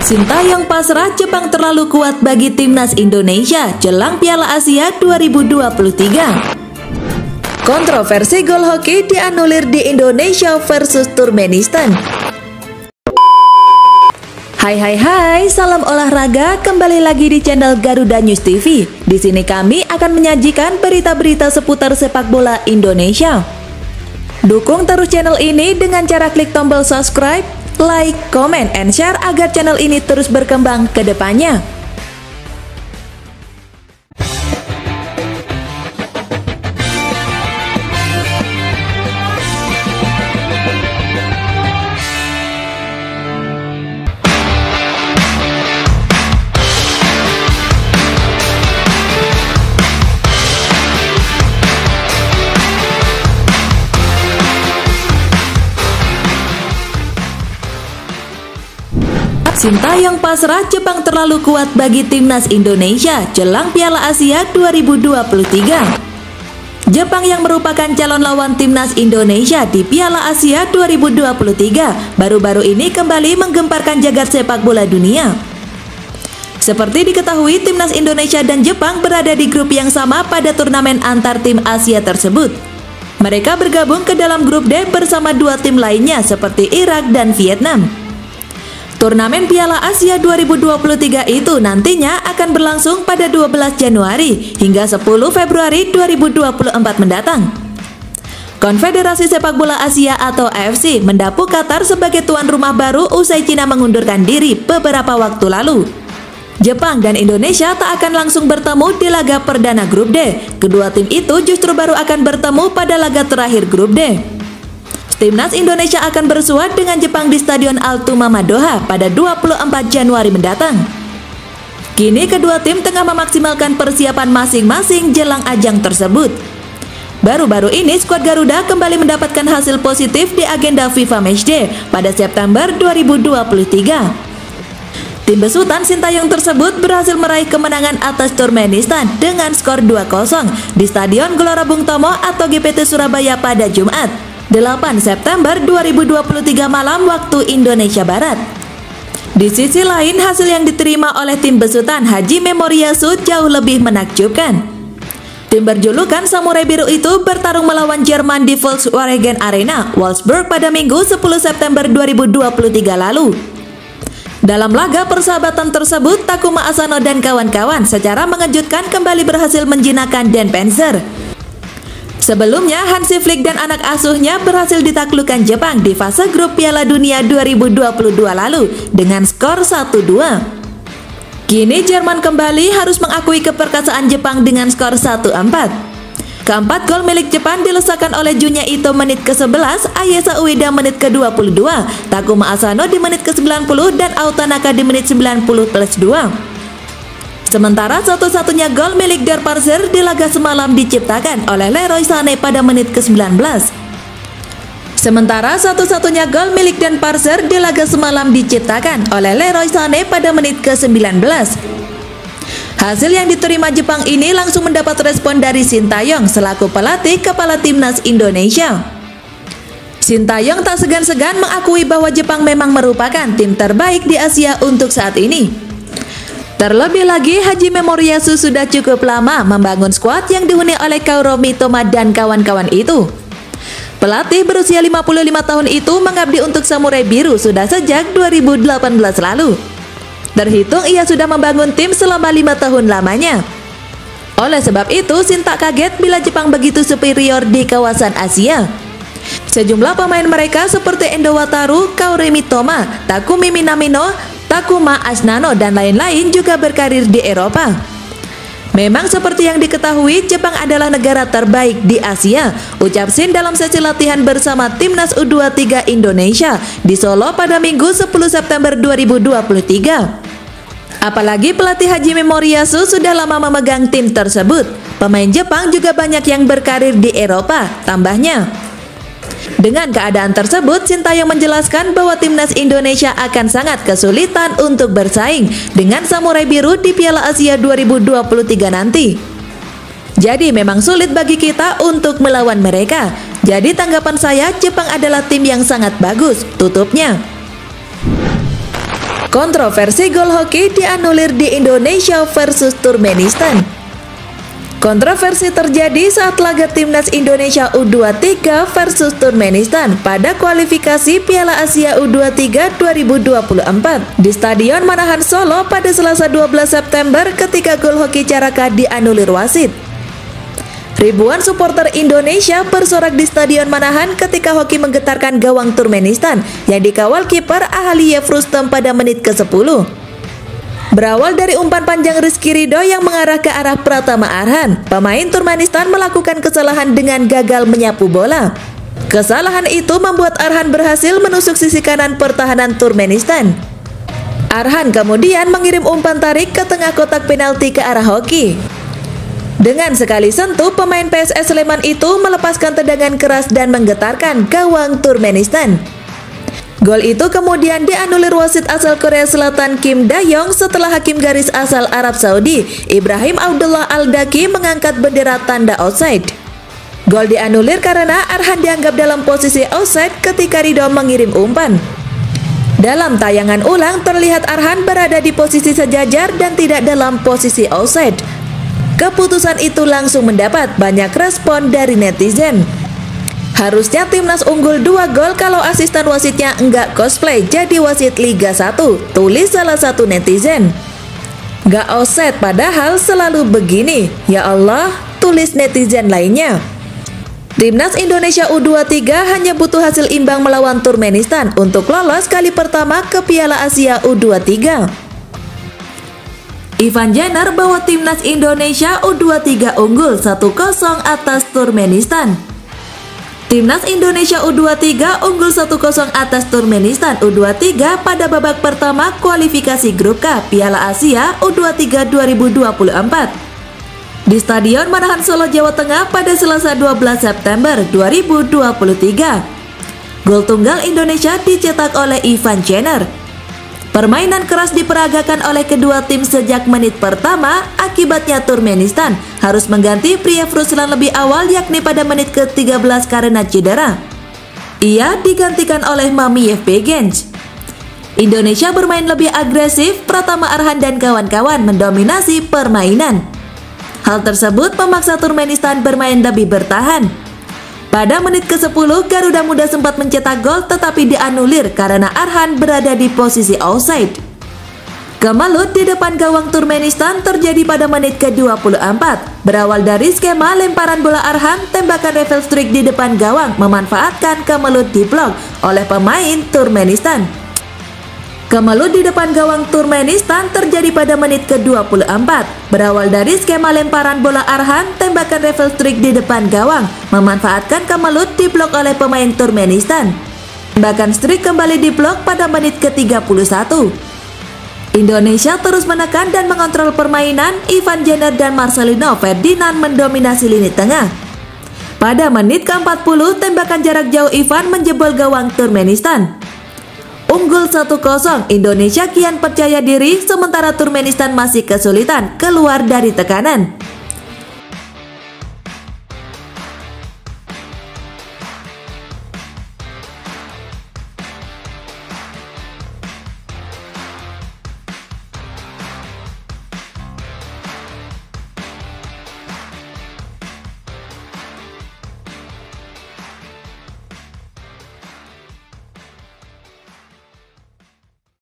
Sintayong pasrah, Jepang terlalu kuat bagi timnas Indonesia jelang Piala Asia 2023. Kontroversi gol hoki dianulir di Indonesia versus Turkmenistan. Hai, salam olahraga, kembali lagi di channel Garuda News TV. Di sini kami akan menyajikan berita-berita seputar sepak bola Indonesia. Dukung terus channel ini dengan cara klik tombol subscribe, like, comment, and share agar channel ini terus berkembang ke depannya. Sintayong pasrah, Jepang terlalu kuat bagi timnas Indonesia jelang Piala Asia 2023. Jepang yang merupakan calon lawan timnas Indonesia di Piala Asia 2023 baru-baru ini kembali menggemparkan jagat sepak bola dunia. Seperti diketahui, timnas Indonesia dan Jepang berada di grup yang sama pada turnamen antar tim Asia tersebut. Mereka bergabung ke dalam grup D bersama dua tim lainnya seperti Irak dan Vietnam. Turnamen Piala Asia 2023 itu nantinya akan berlangsung pada 12 Januari hingga 10 Februari 2024 mendatang. Konfederasi Sepak Bola Asia atau AFC mendapuk Qatar sebagai tuan rumah baru usai Cina mengundurkan diri beberapa waktu lalu. Jepang dan Indonesia tak akan langsung bertemu di laga perdana grup D. Kedua tim itu justru baru akan bertemu pada laga terakhir grup D. Timnas Indonesia akan bersuat dengan Jepang di Stadion Al-Tumama Doha pada 24 Januari mendatang. Kini kedua tim tengah memaksimalkan persiapan masing-masing jelang ajang tersebut. Baru-baru ini skuad Garuda kembali mendapatkan hasil positif di agenda FIFA Matchday pada September 2023. Tim besutan Sintayong tersebut berhasil meraih kemenangan atas Turkmenistan dengan skor 2-0 di Stadion Gelora Bung Tomo atau GPT Surabaya pada Jumat 8 September 2023 malam waktu Indonesia Barat. Di sisi lain, hasil yang diterima oleh tim besutan Haji Memoriyasu jauh lebih menakjubkan. Tim berjulukan Samurai Biru itu bertarung melawan Jerman di Volkswagen Arena, Wolfsburg pada Minggu 10 September 2023 lalu. Dalam laga persahabatan tersebut, Takuma Asano dan kawan-kawan secara mengejutkan kembali berhasil menjinakkan Dan Panzer. Sebelumnya, Hansi Flick dan anak asuhnya berhasil ditaklukkan Jepang di fase grup Piala Dunia 2022 lalu dengan skor 1-2. Kini Jerman kembali harus mengakui keperkasaan Jepang dengan skor 1-4. Keempat gol milik Jepang dilesakan oleh Junya Ito menit ke-11, Ayesa Ueda menit ke-22, Takuma Asano di menit ke-90 dan Autanaka di menit 90+2. Sementara satu-satunya gol milik Der Parzer di laga semalam diciptakan oleh Leroy Sané pada menit ke-19. Sementara satu-satunya gol milik Dan Parzer di laga semalam diciptakan oleh Leroy Sané pada menit ke-19. Hasil yang diterima Jepang ini langsung mendapat respon dari Sintayong selaku pelatih kepala timnas Indonesia. Sintayong tak segan-segan mengakui bahwa Jepang memang merupakan tim terbaik di Asia untuk saat ini. Terlebih lagi, Haji Memoriyasu sudah cukup lama membangun skuad yang dihuni oleh Kaoru Mitoma dan kawan-kawan itu. Pelatih berusia 55 tahun itu mengabdi untuk Samurai Biru sudah sejak 2018 lalu. Terhitung ia sudah membangun tim selama 5 tahun lamanya. Oleh sebab itu, Sinta kaget bila Jepang begitu superior di kawasan Asia. Sejumlah pemain mereka seperti Endo Wataru, Kaoru Mitoma, Takumi Minamino, Takuma Asano dan lain-lain juga berkarir di Eropa. Memang seperti yang diketahui, Jepang adalah negara terbaik di Asia, ucap Shin dalam sesi latihan bersama Timnas U23 Indonesia di Solo pada Minggu 10 September 2023. Apalagi pelatih Haji Memoriyasu sudah lama memegang tim tersebut. Pemain Jepang juga banyak yang berkarir di Eropa, tambahnya. Dengan keadaan tersebut, Sintayong menjelaskan bahwa timnas Indonesia akan sangat kesulitan untuk bersaing dengan Samurai Biru di Piala Asia 2023 nanti. Jadi memang sulit bagi kita untuk melawan mereka. Jadi tanggapan saya, Jepang adalah tim yang sangat bagus, tutupnya. Kontroversi gol hoki dianulir di Indonesia versus Turkmenistan. Kontroversi terjadi saat laga timnas Indonesia U23 versus Turkmenistan pada kualifikasi Piala Asia U23 2024 di Stadion Manahan Solo pada Selasa 12 September ketika gol hoki Caraka dianulir wasit. Ribuan supporter Indonesia bersorak di Stadion Manahan ketika hoki menggetarkan gawang Turkmenistan yang dikawal kiper Ahaliyev Rustem pada menit ke-10. Berawal dari umpan panjang Rizky Ridho yang mengarah ke arah Pratama Arhan, pemain Turkmenistan melakukan kesalahan dengan gagal menyapu bola. Kesalahan itu membuat Arhan berhasil menusuk sisi kanan pertahanan Turkmenistan. Arhan kemudian mengirim umpan tarik ke tengah kotak penalti ke arah hoki. Dengan sekali sentuh, pemain PSS Sleman itu melepaskan tendangan keras dan menggetarkan gawang Turkmenistan. Gol itu kemudian dianulir wasit asal Korea Selatan Kim Da-yong setelah hakim garis asal Arab Saudi Ibrahim Abdullah Al-Daki mengangkat bendera tanda offside. Gol dianulir karena Arhan dianggap dalam posisi offside ketika Ridho mengirim umpan. Dalam tayangan ulang terlihat Arhan berada di posisi sejajar dan tidak dalam posisi offside. Keputusan itu langsung mendapat banyak respon dari netizen. Harusnya timnas unggul 2 gol kalau asisten wasitnya enggak cosplay jadi wasit Liga 1, tulis salah satu netizen. Gak offset padahal selalu begini, ya Allah, tulis netizen lainnya. Timnas Indonesia U23 hanya butuh hasil imbang melawan Turkmenistan untuk lolos kali pertama ke Piala Asia U23. Ivan Jenner bawa timnas Indonesia U23 unggul 1-0 atas Turkmenistan. Timnas Indonesia U23 unggul 1-0 atas Turkmenistan U23 pada babak pertama kualifikasi grup K Piala Asia U23 2024 di Stadion Manahan Solo, Jawa Tengah pada Selasa 12 September 2023. Gol tunggal Indonesia dicetak oleh Ivan Jenner. Permainan keras diperagakan oleh kedua tim sejak menit pertama, akibatnya Turkmenistan harus mengganti Priyef Ruslan lebih awal yakni pada menit ke-13 karena cedera. Ia digantikan oleh Mamiyev Begenç. Indonesia bermain lebih agresif, Pratama Arhan dan kawan-kawan mendominasi permainan. Hal tersebut memaksa Turkmenistan bermain lebih bertahan. Pada menit ke-10, Garuda Muda sempat mencetak gol tetapi dianulir karena Arhan berada di posisi offside. Kemelut di depan gawang Turkmenistan terjadi pada menit ke-24. Berawal dari skema lemparan bola Arhan, tembakan reverse streak di depan gawang memanfaatkan kemelut diblok oleh pemain Turkmenistan. Kemelut di depan gawang Turkmenistan terjadi pada menit ke-24. Berawal dari skema lemparan bola Arhan, tembakan reverse streak di depan gawang memanfaatkan kemelut diblok oleh pemain Turkmenistan. Tembakan streak kembali diblok pada menit ke-31. Indonesia terus menekan dan mengontrol permainan. Ivan Jenner dan Marcelino Ferdinand mendominasi lini tengah. Pada menit ke-40, tembakan jarak jauh Ivan menjebol gawang Turkmenistan. Unggul 1-0, Indonesia kian percaya diri sementara Turkmenistan masih kesulitan keluar dari tekanan.